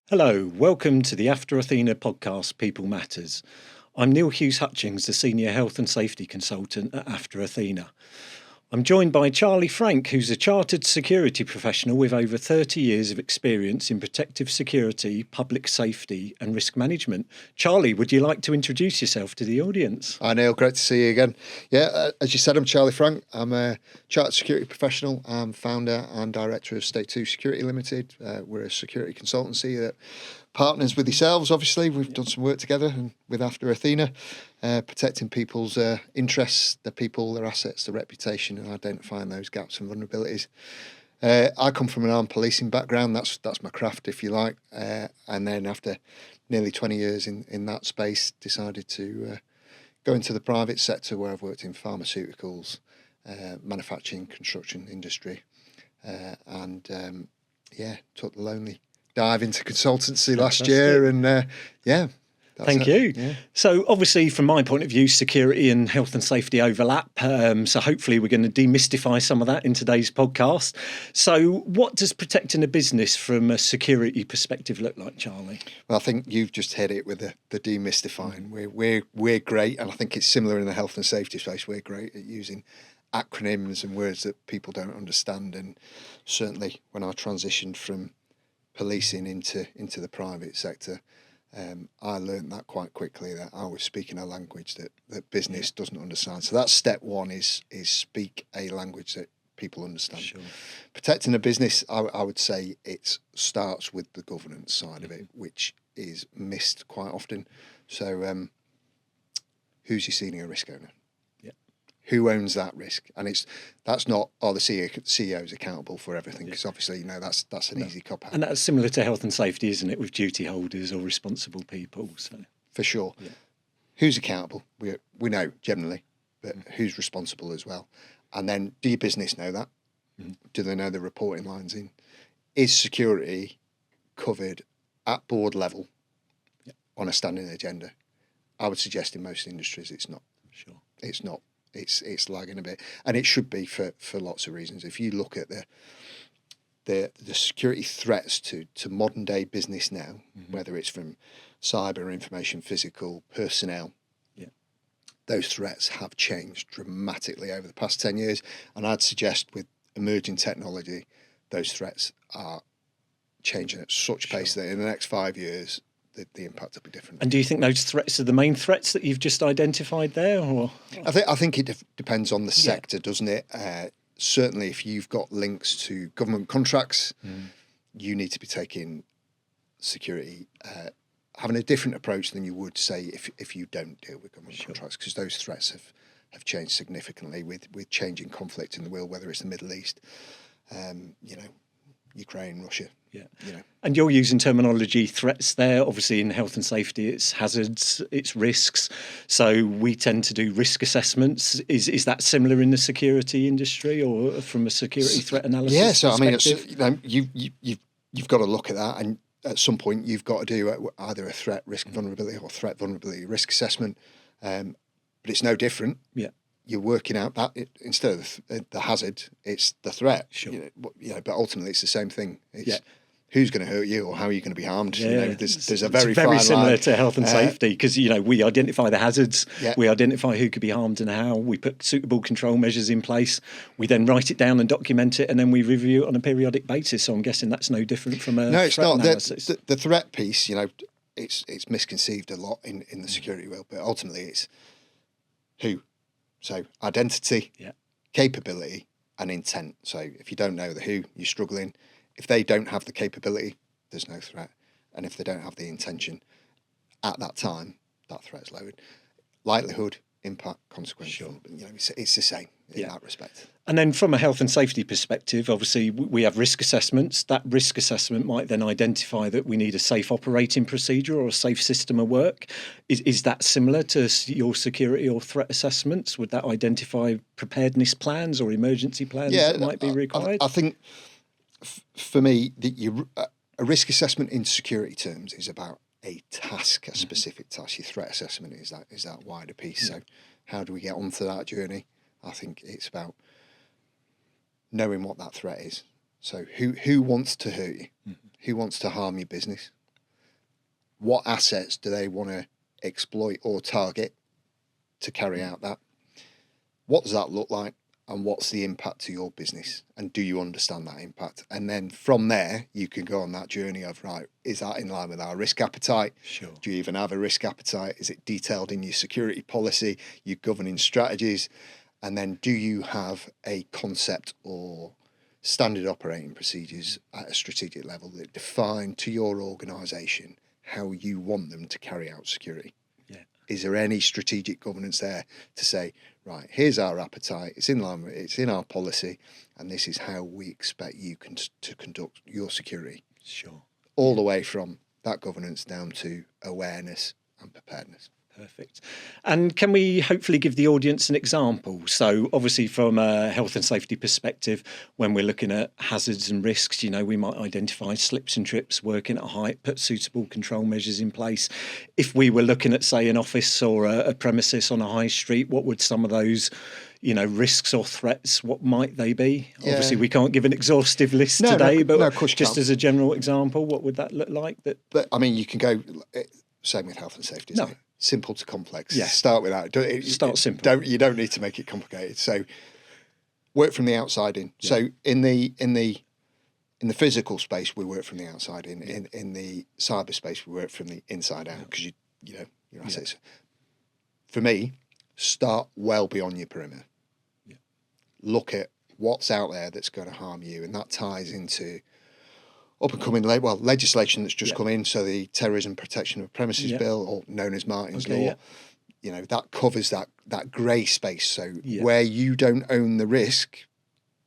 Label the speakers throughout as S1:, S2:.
S1: Hello, welcome to the AfterAthena podcast, People Matters. I'm Hughes Hutchings, the Senior Health and Safety Consultant at AfterAthena. I'm joined by Charlie Frank, who's a chartered security professional with over 30 years of experience in protective security, public safety and risk management. Charlie, would you like to introduce yourself to the audience?
S2: Hi Neil, great to see you again. As you said, I'm Charlie Frank. I'm a chartered security professional. I'm founder and director of State 2 Security Limited. We're a security consultancy that partners with yourselves. Obviously, we've done some work together and with AfterAthena, protecting people's interests, their people, their assets, their reputation, and identifying those gaps and vulnerabilities. I come from an armed policing background. That's my craft, if you like. And then after nearly 20 years in that space, decided to go into the private sector, where I've worked in pharmaceuticals, manufacturing, construction industry, and took the lonely dive into consultancy last year, and
S1: Thank you. Yeah. So obviously, from my point of view, security and health and safety overlap. So hopefully we're going to demystify some of that in today's podcast. So what does protecting a business from a security perspective look like, Charlie?
S2: Well, I think you've just hit it with the demystifying. We're great, and I think it's similar in the health and safety space. We're great at using acronyms and words that people don't understand. And certainly when I transitioned from policing into the private sector, I learned that quite quickly, that I was speaking a language that business doesn't understand. So that's step one, is speak a language that people understand.
S1: Sure.
S2: Protecting a business, I would say it starts with the governance side of it, which is missed quite often. So who's your senior risk owner? Who owns that risk? And that's not, the CEO is accountable for everything, because obviously, that's an easy cop out.
S1: And that's similar to health and safety, isn't it, with duty holders or responsible people? So
S2: for sure. Yeah. Who's accountable? We know generally, but who's responsible as well? And then, do your business know that? Mm-hmm. Do they know the reporting lines in? Is security covered at board level on a standing agenda? I would suggest in most industries it's not.
S1: Sure.
S2: It's not. It's lagging a bit, and it should be for lots of reasons. If you look at the security threats to modern day business now, whether it's from cyber, information, physical, personnel, those threats have changed dramatically over the past 10 years. And I'd suggest with emerging technology, those threats are changing at such pace that in the next 5 years, the impact will be different.
S1: And do you think those threats are the main threats that you've just identified there, or?
S2: I think it depends on the sector, doesn't it? Certainly, if you've got links to government contracts, you need to be taking security, having a different approach than you would, say, if you don't deal with government contracts, because those threats have changed significantly with changing conflict in the world, whether it's the Middle East, Ukraine, Russia.
S1: Yeah. And you're using terminology threats there. Obviously, in health and safety, it's hazards, it's risks. So we tend to do risk assessments. Is that similar in the security industry, or from a security threat analysis?
S2: Yeah. So I mean, you've got to look at that, and at some point you've got to do either a threat risk vulnerability or threat vulnerability risk assessment. But it's no different. Yeah. You're working out that instead of the hazard, it's the threat. Sure. But ultimately it's the same thing. It's who's going to hurt you, or how are you going to be harmed?
S1: Yeah.
S2: There's a very
S1: similar
S2: line
S1: to health and safety, because we identify the hazards, we identify who could be harmed and how. We put suitable control measures in place. We then write it down and document it, and then we review it on a periodic basis. So I'm guessing that's no different from a
S2: it's
S1: threat
S2: not.
S1: analysis.
S2: The threat piece, it's misconceived a lot in the security world, but ultimately it's who. So identity, capability, and intent. So if you don't know the who, you're struggling. If they don't have the capability, there's no threat. And if they don't have the intention, at that time, that threat's lowered. Likelihood, impact, consequence. Sure. It's the same in that respect.
S1: And then from a health and safety perspective, obviously we have risk assessments. That risk assessment might then identify that we need a safe operating procedure or a safe system of work. Is that similar to your security or threat assessments? Would that identify preparedness plans or emergency plans that might be required?
S2: I think for me, a risk assessment in security terms is about a task, a specific task. Your threat assessment is that wider piece. So how do we get onto that journey? I think it's about knowing what that threat is. So who wants to hurt you? Who wants to harm your business? What assets do they want to exploit or target to carry out that? What does that look like? And what's the impact to your business? And do you understand that impact? And then from there, you can go on that journey of, right, is that in line with our risk appetite?
S1: Sure.
S2: Do you even have a risk appetite? Is it detailed in your security policy, your governing strategies? And then do you have a concept or standard operating procedures at a strategic level that define to your organisation how you want them to carry out security?
S1: Yeah.
S2: Is there any strategic governance there to say, right, here's our appetite, it's in line with, it's in our policy, and this is how we expect you to conduct your security?
S1: Sure.
S2: All the way from that governance down to awareness and preparedness.
S1: Perfect. And can we hopefully give the audience an example? So obviously from a health and safety perspective, when we're looking at hazards and risks, we might identify slips and trips, working at height, put suitable control measures in place. If we were looking at, say, an office or a premises on a high street, what would some of those risks or threats, what might they be? Yeah. Obviously, we can't give an exhaustive list today, but just as a general example, what would that look like?
S2: But I mean, you can go, same with health and safety, isn't it? Simple to complex.
S1: Yeah.
S2: Start with that.
S1: Start simple.
S2: You don't need to make it complicated. So work from the outside in. Yeah. So in the physical space, we work from the outside in. Yeah. In the cyberspace, we work from the inside out, because your assets. Yeah. For me, start well beyond your perimeter. Yeah. Look at what's out there that's going to harm you, and that ties into up and coming legislation that's just come in. So the Terrorism Protection of Premises Bill, or known as Martyn's Law, that covers that grey space. So where you don't own the risk,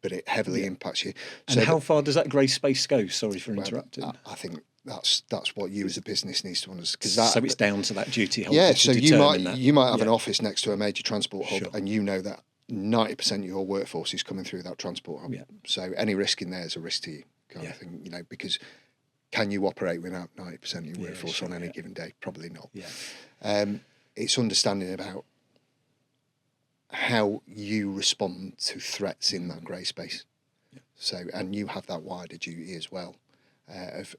S2: but it heavily impacts you.
S1: And so how far does that grey space go? Sorry for interrupting.
S2: I think that's what you as a business needs to understand.
S1: So it's down to that duty holder.
S2: Yeah. So you might have an office next to a major transport hub, and that 90% of your workforce is coming through that transport hub. Yeah. So any risk in there is a risk to you. Kind of thing, because can you operate without 90% of your workforce on any given day? Probably not. Yeah. It's understanding about how you respond to threats in that grey space. Yeah. So, and you have that wider duty as well, of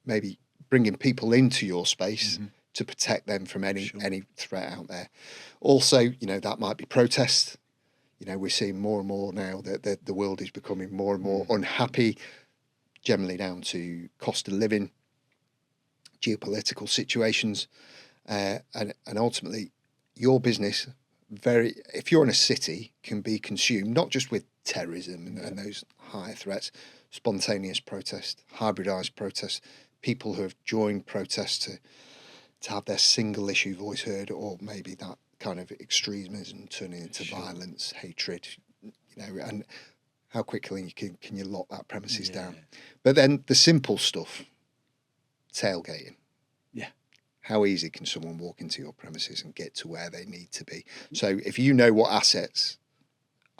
S2: maybe bringing people into your space to protect them from any threat out there. Also, that might be protest. We're seeing more and more now that the world is becoming more and more unhappy, generally down to cost of living, geopolitical situations, and ultimately your business, if you're in a city, can be consumed not just with terrorism and those higher threats, spontaneous protest, hybridised protest, people who have joined protests to have their single issue voice heard, or maybe that kind of extremism turning into violence, hatred, and how quickly can you lock that premises down? But then the simple stuff, tailgating. Yeah. How easy can someone walk into your premises and get to where they need to be? So if you know what assets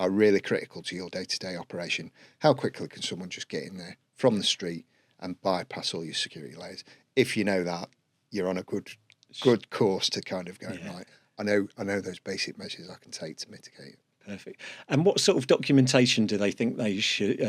S2: are really critical to your day-to-day operation, how quickly can someone just get in there from the street and bypass all your security layers? If you know that, you're on a good course to kind of go, right, I know those basic measures I can take to mitigate it.
S1: Perfect. And what sort of documentation do they think they should,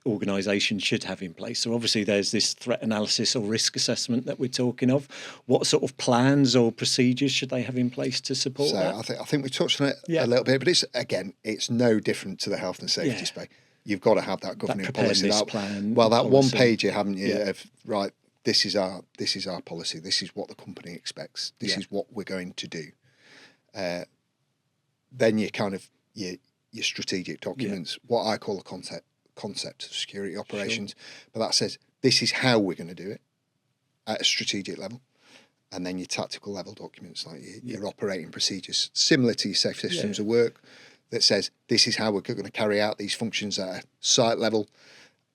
S1: organisations should have in place? So obviously there's this threat analysis or risk assessment that we're talking of. What sort of plans or procedures should they have in place to support that?
S2: I think we touched on it a little bit, but it's no different to the health and safety space. You've got to have that governing policy.
S1: Plan.
S2: Well, that one page you haven't you? Of, right, this is our policy. This is what the company expects. This is what we're going to do. Then you kind of your strategic documents, what I call a concept of security operations, but that says this is how we're going to do it at a strategic level, and then your tactical level documents like your operating procedures, similar to your safe systems of work, that says this is how we're going to carry out these functions at a site level,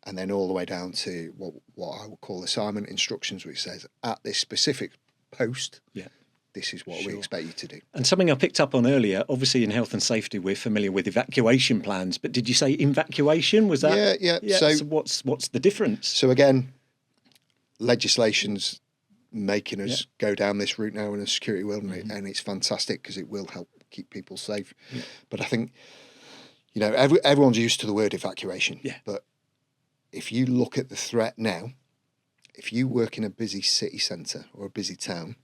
S2: and then all the way down to what I would call assignment instructions, which says at this specific post. Yeah. This is what we expect you to do. And
S1: something I picked up on earlier, obviously in health and safety, we're familiar with evacuation plans, but did you say evacuation? Was that?
S2: Yeah.
S1: So what's the difference?
S2: So again, legislation's making us go down this route now in a security world, and it's fantastic because it will help keep people safe. Yeah. But I think, everyone's used to the word evacuation. Yeah. But if you look at the threat now, if you work in a busy city centre or a busy town,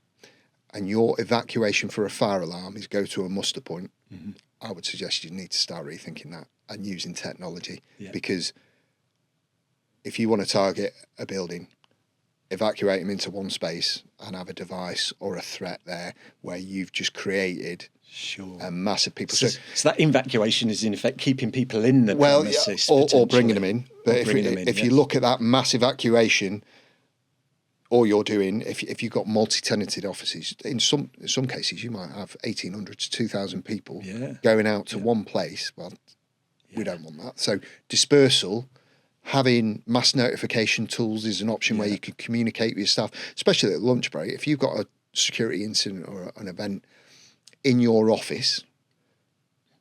S2: and your evacuation for a fire alarm is go to a muster point, I would suggest you need to start rethinking that and using technology. Because if you want to target a building, evacuate them into one space and have a device or a threat there where you've just created a massive people.
S1: So that evacuation is in effect keeping people in the premises,
S2: or bringing them in. But if you look at that mass evacuation, all you're doing, if you've got multi-tenanted offices, in some cases you might have 1,800 to 2,000 people going out to one place. Well, we don't want that. So dispersal, having mass notification tools is an option where you can communicate with your staff, especially at lunch break. If you've got a security incident or an event in your office,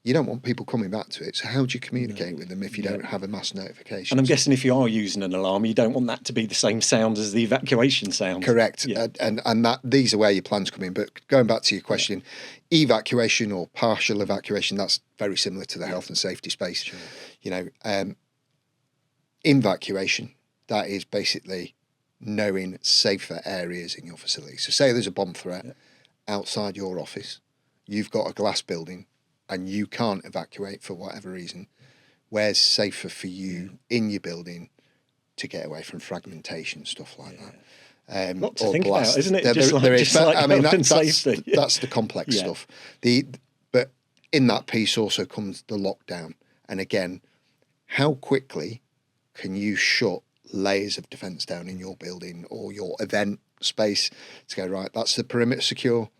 S2: you don't want people coming back to it. So how do you communicate with them if you don't have a mass notification?
S1: And I'm guessing if you are using an alarm, you don't want that to be the same sound as the evacuation sound.
S2: Correct. And that these are where your plans come in. But going back to your question, evacuation or partial evacuation, that's very similar to the health and safety space.
S1: Sure.
S2: You know, evacuation, that is basically knowing safer areas in your facility. So say there's a bomb threat outside your office, you've got a glass building, and you can't evacuate for whatever reason, where's safer for you in your building to get away from fragmentation, stuff like that.
S1: Lot to think about, isn't it? That's
S2: the complex stuff. But in that piece also comes the lockdown. And again, how quickly can you shut layers of defence down in your building or your event space to go, right, that's the perimeter secure,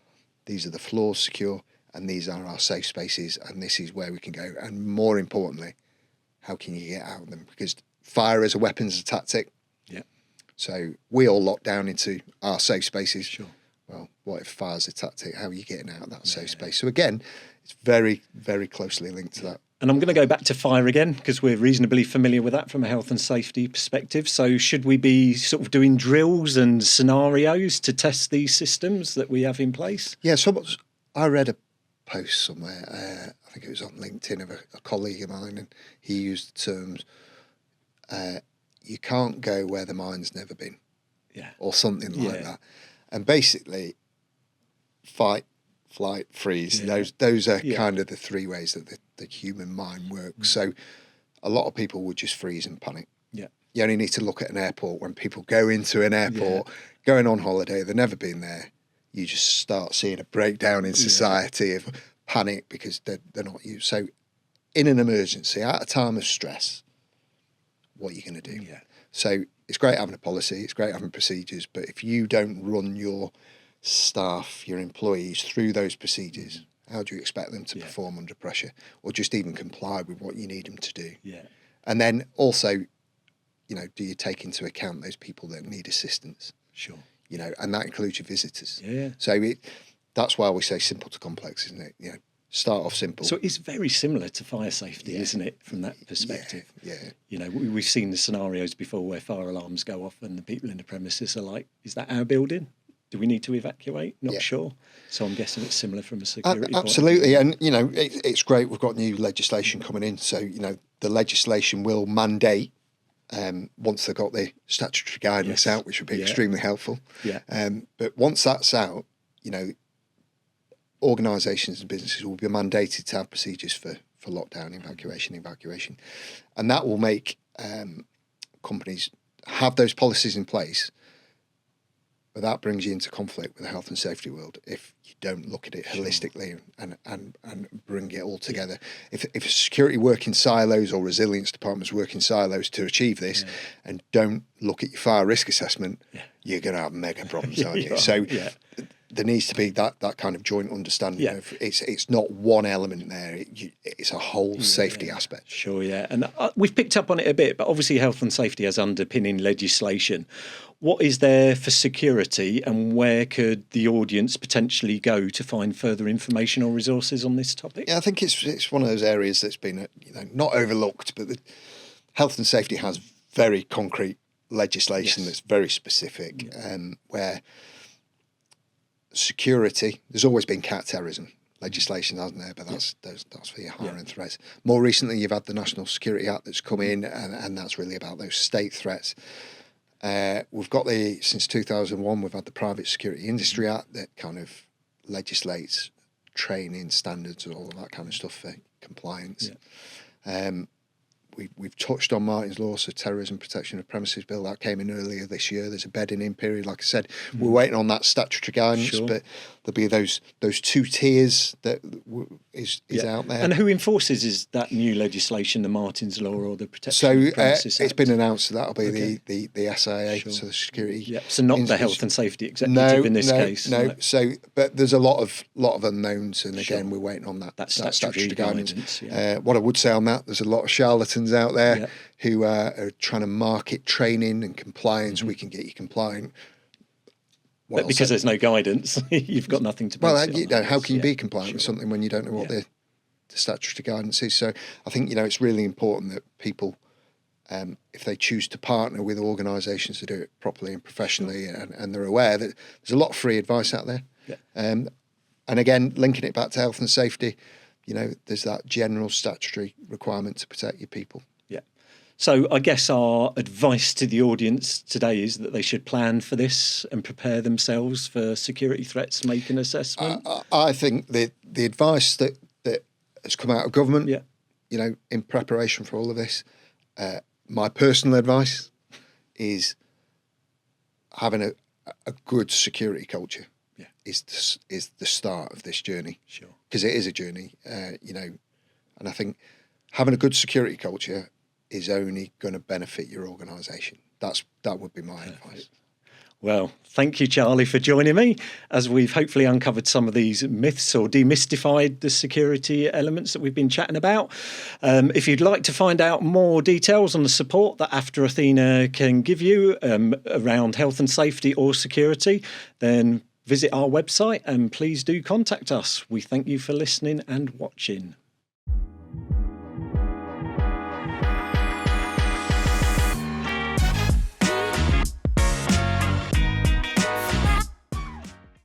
S2: these are the floors secure, and these are our safe spaces, and this is where we can go. And more importantly, how can you get out of them? Because fire as a weapon is a tactic.
S1: Yeah.
S2: So we all lock down into our safe spaces.
S1: Sure.
S2: Well, what if fire's a tactic? How are you getting out of that safe space? So again, it's very, very closely linked to that.
S1: And I'm going to go back to fire again, because we're reasonably familiar with that from a health and safety perspective. So should we be sort of doing drills and scenarios to test these systems that we have in place?
S2: Yeah, I read a post somewhere, I think it was on LinkedIn, of a colleague of mine, and he used the terms, you can't go where the mine's never been, or something like that. And basically, fight, flight, freeze, those are kind of the three ways that the human mind works. So a lot of people would just freeze and panic. You only need to look at an airport. When people go into an airport, going on holiday, they've never been there, you just start seeing a breakdown in society of panic because they're not used. So in an emergency, at a time of stress, what are you going to do? So it's great having a policy, it's great having procedures, but if you don't run your staff, your employees through those procedures, how do you expect them to perform under pressure or just even comply with what you need them to do? And then also, you know, do you take into account those people that need assistance?
S1: Sure.
S2: You know, and that includes your visitors.
S1: Yeah.
S2: So that's why we say simple to complex, isn't it? You know, start off simple.
S1: So it's very similar to fire safety, isn't it, from that perspective? You know, we've seen the scenarios before where fire alarms go off and the people in the premises are like, is that our building? Do we need to evacuate? Not sure. So I'm guessing it's similar from a security
S2: absolutely. And, you know, it's great. We've got new legislation coming in. So, you know, the legislation will mandate, once they've got the statutory guidance out, which would be extremely helpful. But once that's out, you know, organisations and businesses will be mandated to have procedures for lockdown, evacuation. And that will make companies have those policies in place. But that brings you into conflict with the health and safety world if you don't look at it holistically and bring it all together. If a security work in silos or resilience departments work in silos to achieve this and don't look at your fire risk assessment, you're going to have mega problems, aren't you? So there needs to be that kind of joint understanding of it's not one element there, it's a whole safety aspect.
S1: Sure, and we've picked up on it a bit, but obviously health and safety has underpinning legislation. What is there for security, and where could the audience potentially go to find further information or resources on this topic?
S2: Yeah, I think it's one of those areas that's been not overlooked, but the health and safety has very concrete legislation that's very specific, where security, there's always been counter-terrorism legislation, hasn't there? But that's for your higher end threats. More recently, you've had the National Security Act that's come in, and that's really about those state threats. We've got since 2001, we've had the Private Security Industry Act that kind of legislates training standards and all of that kind of stuff for compliance. Yeah. We've touched on Martyn's Law, so Terrorism Protection of Premises Bill, that came in earlier this year. There's a bedding in period. Like I said, we're waiting on that statutory guidance, but there'll be those two tiers that is out there.
S1: And who enforces is that new legislation, the Martyn's Law or the Protection of Premises Act?
S2: It's been announced that'll be the SIA, so the security.
S1: Yeah. So not the Health and Safety Executive in this case.
S2: No. So, but there's a lot of unknowns, and again, we're waiting on that statutory guidance. What I would say on that, there's a lot of charlatans out there who are trying to market training and compliance. We can get you compliant.
S1: But because there's no guidance, you've got nothing to base it on.
S2: How can you be compliant with something when you don't know what the statutory guidance is? So I think, it's really important that people, if they choose to partner with organisations to do it properly and professionally, and they're aware that there's a lot of free advice out there. Yeah. And again, linking it back to health and safety, there's that general statutory requirement to protect your people.
S1: Yeah. So I guess our advice to the audience today is that they should plan for this and prepare themselves for security threats, make an assessment.
S2: I think the advice that has come out of government, in preparation for all of this, my personal advice is having a good security culture. Is the start of this journey. Sure. Because it is a journey, and I think having a good security culture is only going to benefit your organisation. That would be my advice.
S1: Well, thank you, Charlie, for joining me as we've hopefully uncovered some of these myths or demystified the security elements that we've been chatting about. If you'd like to find out more details on the support that AfterAthena can give you around health and safety or security, then visit our website and please do contact us. We thank you for listening and watching.